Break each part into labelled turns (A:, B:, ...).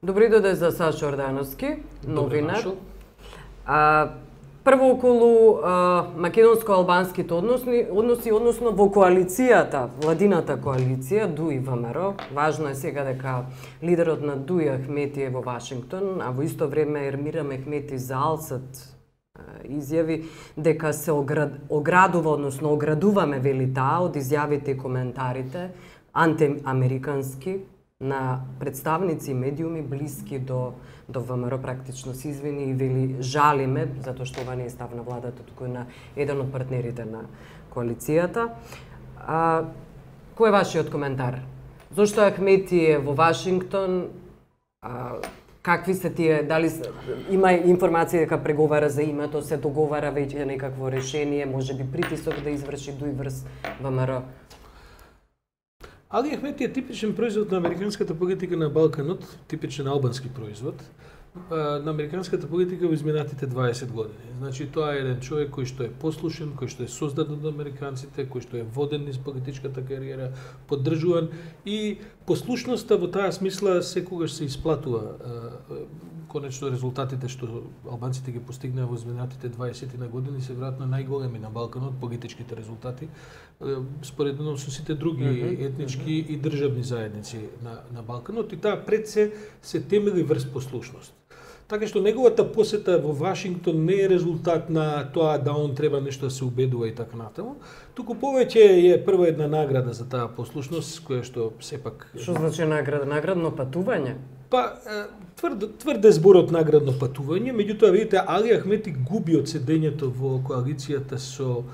A: Добри дојде за Сашо Ордановски, новинар. Прво околу македонско-албанските односи, односно во коалицијата, владината коалиција ДУИ ВМРО. Важно е сега дека лидерот на ДУИ Ахмети е во Вашингтон, а во исто време Ермира Мехмети за Алсат изјави дека се оградува, односно оградуваме, вели таа, од изјавите и коментарите антиамерикански на представници и медиуми блиски до ВМРО. Практично се извини и вели жалиме затоа што ова не е став на владата, туку на еден од партнерите на коалицијата. Кој е вашиот коментар? Зошто Ахмети е во Вашингтон? Какви се тие, дали има информација дека преговара за името, се договара веќе некакво решение, можеби притисок да изврши ДУИ врз ВМРО?
B: Али Ахмети е типичен производ на американската политика на Балканот, типичен албански производ на американската политика во изминатите 20 години. Значи, тоа е еден човек кој што е послушен, кој што е создаден од американците, кој што е воден низ политичката кариера, поддржуван и послушноста во таа смисла секогаш се исплатува. Конечно, резултатите што албанците ги постигнаа во изминатите 20 на години се веројатно најголеми на Балканот, политичките резултати, споредно со сите други етнички и државни заедници на Балканот, и таа пред се темели врз послушност. Така што неговата посета во Вашингтон не е резултат на тоа да он треба нешто да се убедува и така натаму, туку повеќе е прва една награда за таа послушност, која што сепак...
A: Што значи награда? Наградно патување?
B: Па, тврде зборот наградно патување, меѓутоа, видите, Али Ахмети губи од седењето во коалицијата со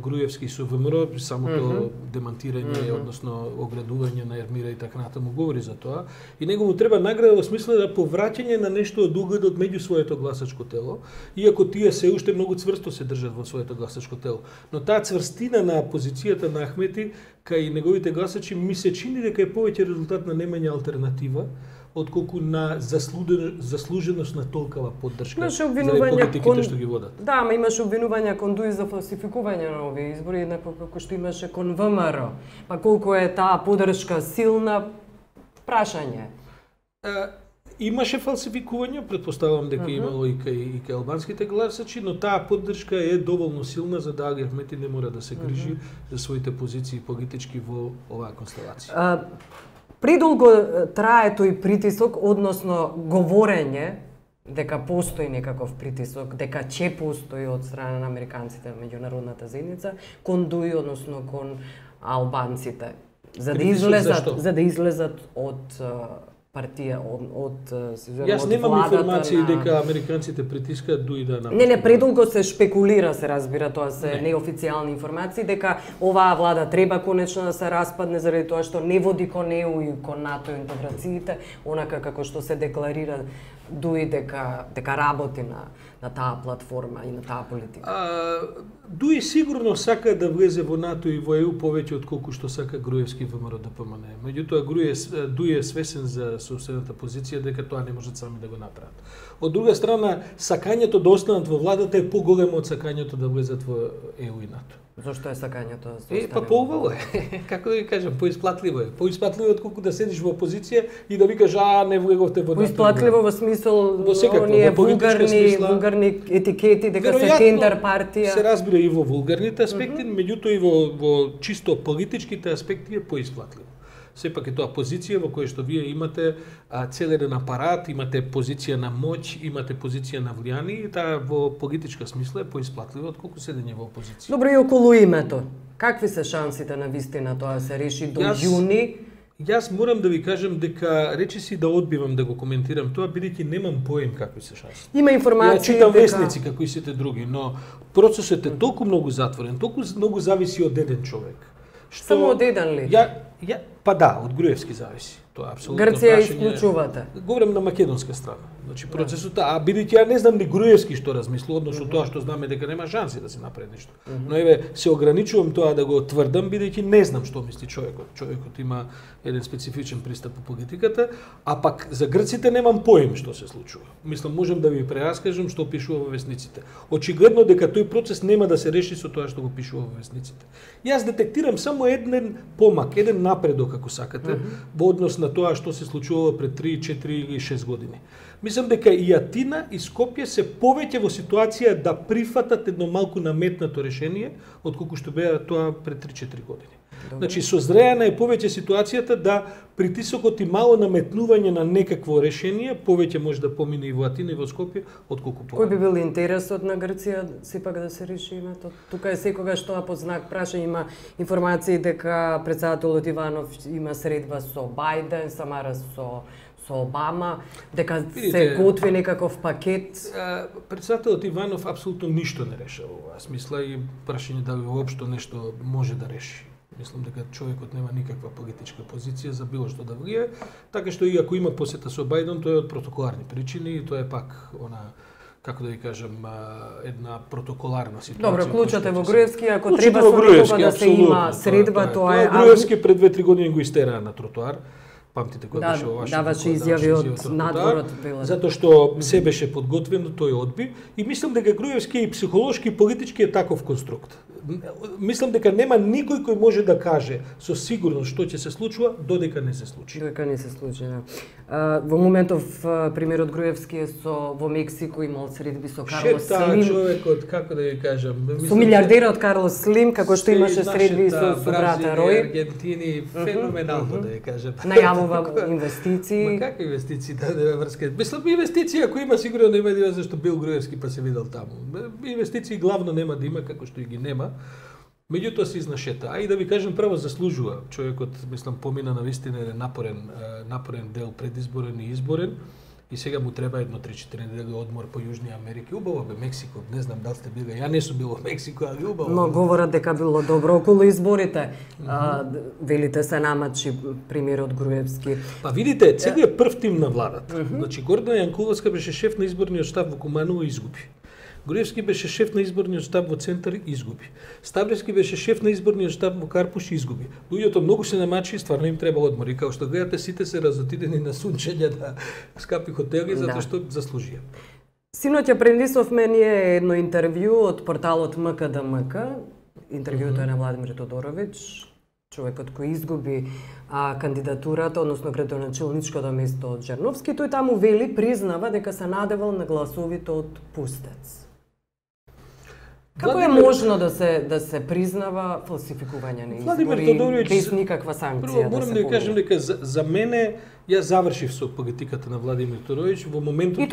B: Груевски и со ВМРО, самото демантирање, односно оградување на Ермира и така натаму говори за тоа. И него му треба награда во смисла да повраќање на нешто од угледот меѓу своето гласачко тело, иако тие се уште многу цврсто се држат во своето гласачко тело. Но таа цврстина на позицијата на Ахмети кај неговите гласачи ми се чини дека е повеќе резултат на немање алтернатива, отколку на заслуженост на толкова поддршка за политиките што ги водат.
A: Да, ама имаше обвинувања кон ДУИ за фалсификување на овие избори, еднакво како што имаше кон ВМРО. Па колку е таа поддршка силна, прашање.
B: Имаше фалсификување, предпоставувам дека имало и кај албанските гласачи, но таа поддршка е доволно силна за да Али Ахмети не мора да се грижи за своите позиции политички во оваа констелација.
A: Предолго трае тој притисок, односно говорење дека постои некаков притисок, дека ќе постои од страна на американците на меѓународната заедница кон ДУИ, односно кон албанците, за да излезат од партија, од
B: Јас немам информации дека американците притискаат ДУИ да напуштат.
A: Не, предолго се шпекулира, се разбира, тоа се неофицијални информации, дека оваа влада треба конечно да се распадне заради тоа што не води кон ЕУ и кон НАТО интеграциите, онака како што се декларира ДУИ дека работи на таа платформа и на таа политика.
B: ДУИ сигурно сака да влезе во НАТО и во ЕУ повеќе од колку што сака Груевски ВМРО да помане. Меѓутоа ДУИ е свесен за собствената позиција дека тоа не можат сами да го направат. Од друга страна, сакањето да останат во владата е поголемо од сакањето да влезат во ЕУ и НАТО.
A: Зошто е сакањето да се остане?
B: Па поубаво е. Како да ви кажам, поисплатливо е. Поисплатливо е отколку да седиш во опозиција и да викаш не влеговте во НАТО.
A: Поисплатливо во смисол оние вулгарни етикети дека се тендер партија.
B: Се разбира и во вулгарните аспекти, меѓутоа и во чисто политичките аспекти е поисплатливо. Сепак е тоа позиција во која што вие имате цел еден апарат, имате позиција на моќ, имате позиција на влијание и таа во политичка смисла е поисплатливо отколку седење во опозиција.
A: Добро, и околу името. Какви се шансите на вистина тоа се реши до јуни?
B: Јас морам да ви кажам дека речиси да одбивам да го коментирам тоа, бидејќи немам поем какви се шанси.
A: Има информации
B: дека... Ја читам вестници како и сите други, но процесот е толку многу затворен, толку многу зависи од еден човек.
A: Само од еден ли?
B: Па да, од Груевски зависи. Тоа е апсолутно
A: Грција исклучувате?
B: Говорам на македонска страна. Значи процесот, бидејќи ја не знам ни Груевски што размислува, односно тоа што знаме дека нема шанси да се направи нешто. Но еве се ограничувам тоа да го тврдам бидејќи не знам што мисли човекот. Човекот има еден специфичен пристап по политиката, а пак за грците немам поим што се случува. Мислам можам да ви прераскажам што пишува во весниците. Очигледно дека тој процес нема да се реши со тоа што го пишува во весниците. Јас детектирам само еден помак, еден напредок ако сакате, во однос на тоа што се случувало пред 3, 4 или 6 години. Мислам дека и Атина и Скопје се повеќе во ситуација да прифатат едно малку наметнато решение отколку што беа тоа пред 3-4 години. Значи созреана е повеќе ситуацијата да притисокот и мало наметнување на некакво решение повеќе може да помине и во Атина и во Скопје отколку
A: Кој би бил интересот на Грција сепак да се реши името? Тука е секогаш тоа под знак прашање, има информации дека претседателот Иванов има средба со Бајден, Самара со Обама, дека се готви некаков пакет.
B: Претседателот Иванов апсолутно ништо не решава во оваа смисла и прашање дали воопшто нешто може да реши. Мислам дека човекот нема никаква политичка позиција за било што да влие, така што и ако има посета со Бајден, тоа е од протоколарни причини и тоа е пак како да ви кажам, една протоколарна ситуација.
A: Добро, клучот е во Груевски, ако треба со некого да се има средба, тоа е...
B: Груевски пред 2-3 години го истераа на тротоар. Памтите кој беше во вашето...
A: Даваше изјави од надворот.
B: Затоа што се беше подготвено, тој одби. И мислам дека Груевски и психолошки и политички е таков конструкт. Мислам дека нема никој кој може да каже со сигурност што ќе се случува додека не се случи.
A: Додека не се случи, да. Во моментов примерот Груевски е во Мексико имал средби со Карлос Слим.
B: Човекот, како да ви кажам,
A: со милиардерот Карлос Слим, како што имаше средби со брата Рој.
B: Аргентини, феноменално да ви кажам.
A: Најавува инвестиции.
B: Ма какви инвестиции да врска? Мислам инвестиции ако има сигурно нема да има зашто бил Груевски па се видел таму. Инвестиции главно нема да има како што и ги нема. Меѓутоа се изнашета. А и да ви кажам право заслужува. Човекот, мислам, помина на вистина еден напорен дел предизборен и изборен. И сега му треба едно 3-4 недели одмор по Јужна Америка. Убаво бе Мексико, не знам дали сте били. Ја не сум бил во Мексико, али убаво.
A: Но говорат дека било добро околу изборите. Велите се намачи примерот Груевски.
B: Па видите, сега е прв тим на владата. Значи Гордана Јанковска беше шеф на изборниот штаб во Куманово и изгуби. Груевски беше шеф на изборниот штаб во Центар и изгуби. Ставлевски беше шеф на изборниот штаб во Карпуш и изгуби. Луѓето многу се намачи и стварно им треба одмор. И као што гледате, сите се разотидени на сунчење на скапи хотели, затоа што заслужија.
A: Синоќа пренесовме ние едно интервју од порталот МКДМК. Интервјуто е на Владимир Тодоровиќ, човекот кој изгуби кандидатурата, односно градоначелничкото место од Жерновски. Тој таму признава дека се надевал на гласовите од Пустец. Како е можно да се признава фалсификување на избори без никаква санкција?
B: Прво, морам да кажам дека за мене ја завршив со политиката на Владимир Тодоровиќ во моментот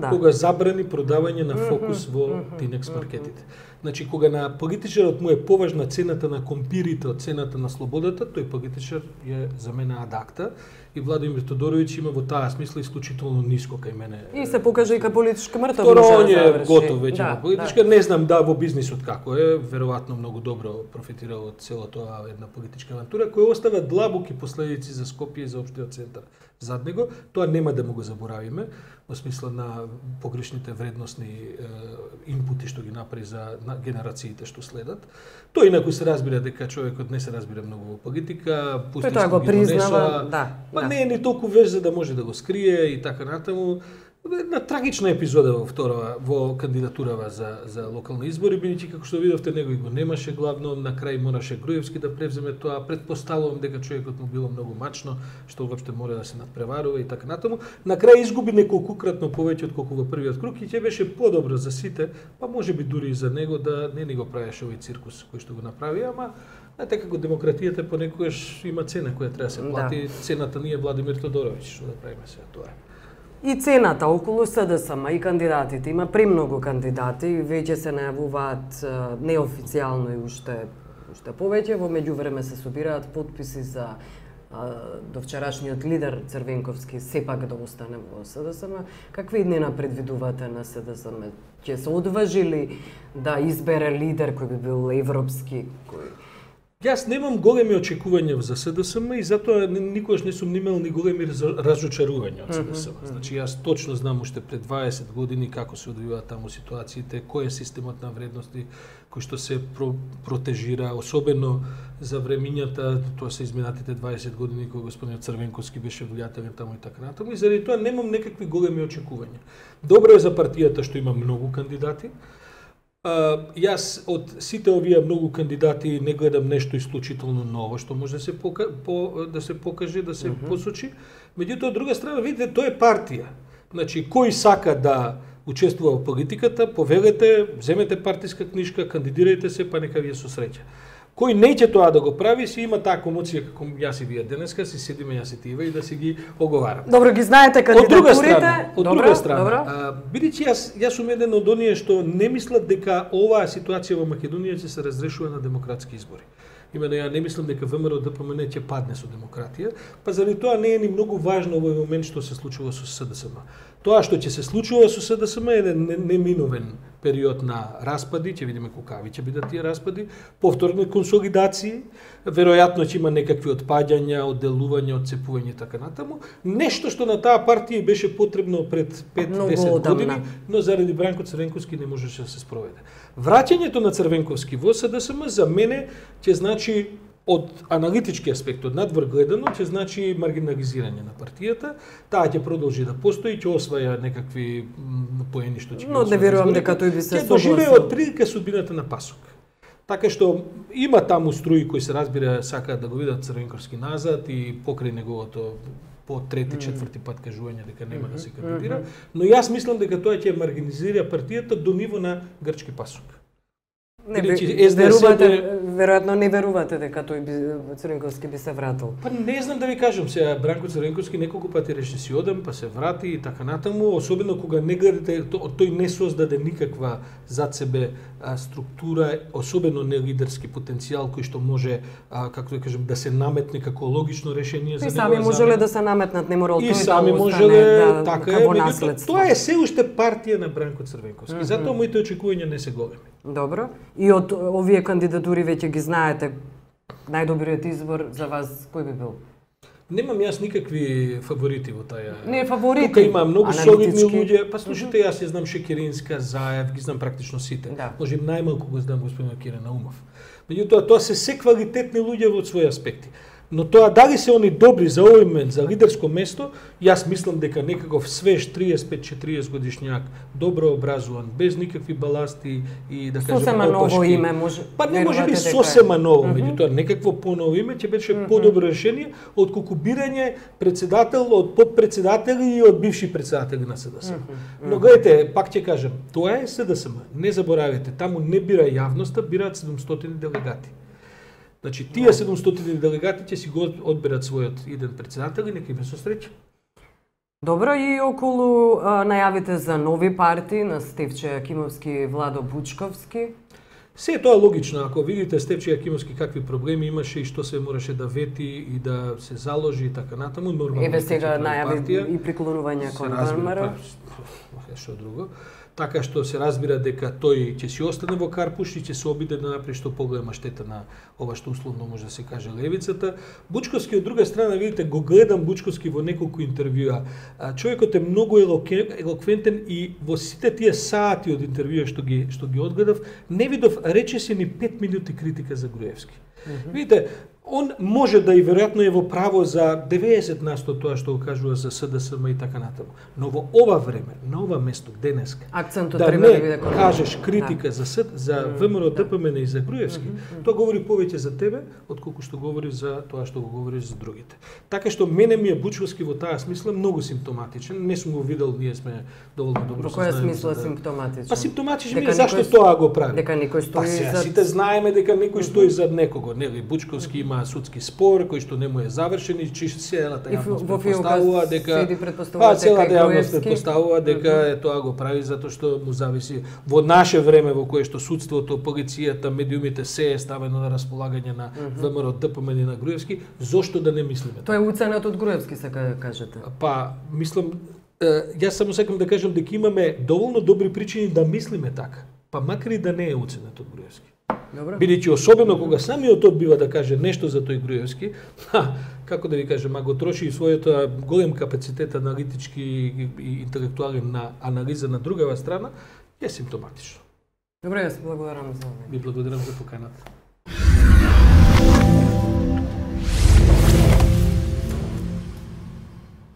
B: кога забрани продавање на фокус во Тинекс маркетите. Значи, кога на политичарот му е поважна цената на компирите од цената на слободата, тој политичар е за мене адакта и Владимир Тодоровиќ има во таа смисла исклучително ниско кај мене.
A: И се покажа и кај политичка мртов.
B: Второ, он е готов веќе на политичка. Не знам во бизнисот како е, веројатно многу добро профитирал од целото една политичка авантура која остава длабоки последици за Скопје и за општиот центар зад него. Тоа нема да му го заборавиме во смисла на погрешните вредносни инпути што ги направи за генерациите што следат. Тој инаку се разбира дека човекот не се разбира многу во политика,
A: пустичко го признава,
B: па не е ни толку веж за да може да го скрие и така натаму. Една трагична епизода во кандидатурава за локални избори, бидејќи како што видовте него и го немаше главно, на крај мораше Груевски да превземе тоа. Претпоставувам дека човекот му било многу мачно, што уопште мора да се надпреварува и така натаму. На крај изгуби неколкукратно повеќе отколку во првиот круг и ќе беше подобро за сите, па можеби дури и за него да не ни го правеше овој циркус кој што го направи, ама знаете како демократијата понекогаш има цена која треба да се плати. Цената не е Владимир Тодоровиќ, што да правиме сега тоа.
A: И цената околу СДСМ и кандидатите, има премногу кандидати, веќе се најавуваат неофицијално и уште повеќе. Во меѓувреме се собираат потписи за до вчерашниот лидер Црвенковски сепак да остане во СДСМ. Какви иднина предвидувате на СДСМ? Ќе се одважи ли да избере лидер кој би бил европски, кој
B: Јас немам големи очекувања за СДСМ и затоа никогаш не сум имал ни големи разочарувања од СДСМ. Значи јас точно знам уште пред 20 години како се одвиваат таму ситуациите, кој е системот на вредности кој што се протежира, особено за времињата, тоа се изминатите 20 години кога господин Црвенковски беше влијателен таму и така натаму, и заради тоа немам некакви големи очекувања. Добро е за партијата што има многу кандидати. Јас од сите овие многу кандидати не гледам нешто исклучително ново што може да се покаже, да се посочи. Меѓутоа, од друга страна, видите, тоа е партија. Значи, кој сака да учествува во политиката, повелете, земете партиска книжка, кандидирајте се, па нека ви е со среќа. Кој неќе тоа да го прави, си има таа комоција како јас и вие денеска, си седиме јас и тива и да си ги оговараме.
A: Добро, ги знаете кандидатурите.
B: Од друга страна, бидејќи јас сум еден од оние што не мислат дека оваа ситуација во Македонија ќе се разрешува на демократски избори. Имено ја не мислам дека ВМРО ДПМН ќе падне со демократија, па заради тоа не е ни многу важно овој момент што се случува со СДСМ. Тоа што ќе се случува со СДСМ е неминовен период на распади, ќе видиме колкави ќе бидат тие распади, повторни консолидации, веројатно ќе има некакви отпаѓања, одделувања, отцепување и така натаму. Нешто што на таа партија беше потребно пред 5-10 години, но заради Бранко Црвенковски не можеше да се спроведе. Враќањето на Црвенковски во СДСМ за мене ќе значи од аналитички аспект, од надвор гледано, ќе значи маргинализирање на партијата. Таа ќе продолжи да постои, ќе осваја некакви поени што ќе.
A: Но не верувам дека тој би се
B: согласил. Ќе доживее од прилика судбината на Пасок. Така што има таму струи кои се разбира сакаат да го видат Црвенковски назад и покрај неговото по трети, четврти пат кажување дека нема да се кандидира, но јас мислам дека тоа ќе маргинализира партијата до ниво на грчки Пасок.
A: Не верувате, веројатно не верувате дека Црвенковски би се вратил.
B: Па не знам да ви кажам, сега Бранко Црвенковски неколку пати реши си одам, па се врати и така натаму, особено кога не гледате, тој не создаде никаква зад себе структура, особено не лидерски потенцијал кој што може, како да кажем, да се наметне како логично решение за него.
A: И сами можеле да се наметнат, не морал тој
B: да сами можеле, така е, тоа е се уште партија на Бранко Црвенковски. Затоа моите очекувања не се големи.
A: Добро. И од овие кандидатури веќе ги знаете, најдобриот избор за вас кој би бил?
B: Немам јас никакви фаворити во таја.
A: Не фаворити.
B: Тука има многу солидни луѓе. Па слушате, јас ја знам Шекеринска, Заев, ги знам практично сите.
A: Да.
B: Може најмалку го знам господин Кирен Наумов. Меѓутоа тоа се квалитетни луѓе во своји аспекти. Но тоа дали се они добри за овој момент, за лидерско место, јас мислам дека некаков свеж 35-40 годишњак, добро образуван, без никакви баласти и да кажем
A: сосема ново име може.
B: Па не може би сосема ново, меѓутоа некакво поново име ќе беше подобро решение отколку бирање председател од подпредседатели и од бивши председатели на СДСМ. Но гледате, пак ќе кажам, тоа е СДСМ. Не заборавете, таму не бира јавноста, бираат 700 делегати. Значи, тие 700 делегати ќе си го одберат својот иден председател и нека им со среќа.
A: Добро, и околу најавите за нови партии на Стефче Јакимовски и Владо Бучковски?
B: Се е тоа логично, ако видите Стефче Јакимовски какви проблеми имаше и што се мораше да вети и да се заложи и така натаму, нормално.
A: Еве сега најави и приклонување кон ВМРО.
B: Што друго. Така што се разбира дека тој ќе си остане во Карпуш и ќе се обиде да направи што поголема штета на ова што условно може да се каже левицата. Бучковски од друга страна, видите, го гледам Бучковски во неколку интервјуа. Човекот е многу елоквентен и во сите тие сати од интервјуа што ги одгледав, не видов речиси ни 5 минути критика за Груевски. Видите, он може да и веројатно е во право за 90% тоа што го кажува за СДСМ и така натаму. Но во ова време, на ова место, денеска,
A: акцентот
B: да
A: треба
B: не
A: да биде
B: кажеш критика за ВМРО ДПМН и за Груевски, тоа говори повеќе за тебе, отколку што говори за тоа што го говориш за другите. Така што мене ми е Бучковски во таа смисла многу симптоматичен. Не сум го видел, ние сме доволно добро
A: сознани. Во која смисла симптоматичен?
B: Па симптоматичен ми е зашто тоа го прави.
A: Дека некој стои
B: зад... Сите знаеме дека некој стои зад некого. Нели Бучковски има судски спор кој што не му е завршен и целата јавност претпоставува дека целата јавност претпоставува дека тоа го прави затоа што му зависи во наше време во кое што судството, полицијата, медиумите се е ставено на располагање на ВМРО ДПМН и на Груевски, зошто да не мислиме?
A: Тоа е уценет од Груевски, сака да кажете.
B: Па, мислам, јас само сакам да кажам дека имаме доволно добри причини да мислиме така, па макар и да не е уценет од Груевски.
A: Добро.
B: Бидејќи особено кога самиот одбива да каже нешто за тој Груевски, како да ви кажем, го троши и својот голем капацитет аналитички и интелектуален на анализа на другава страна, е симптоматично.
A: Добре, јас благодарам за
B: Ви благодарам за поканата.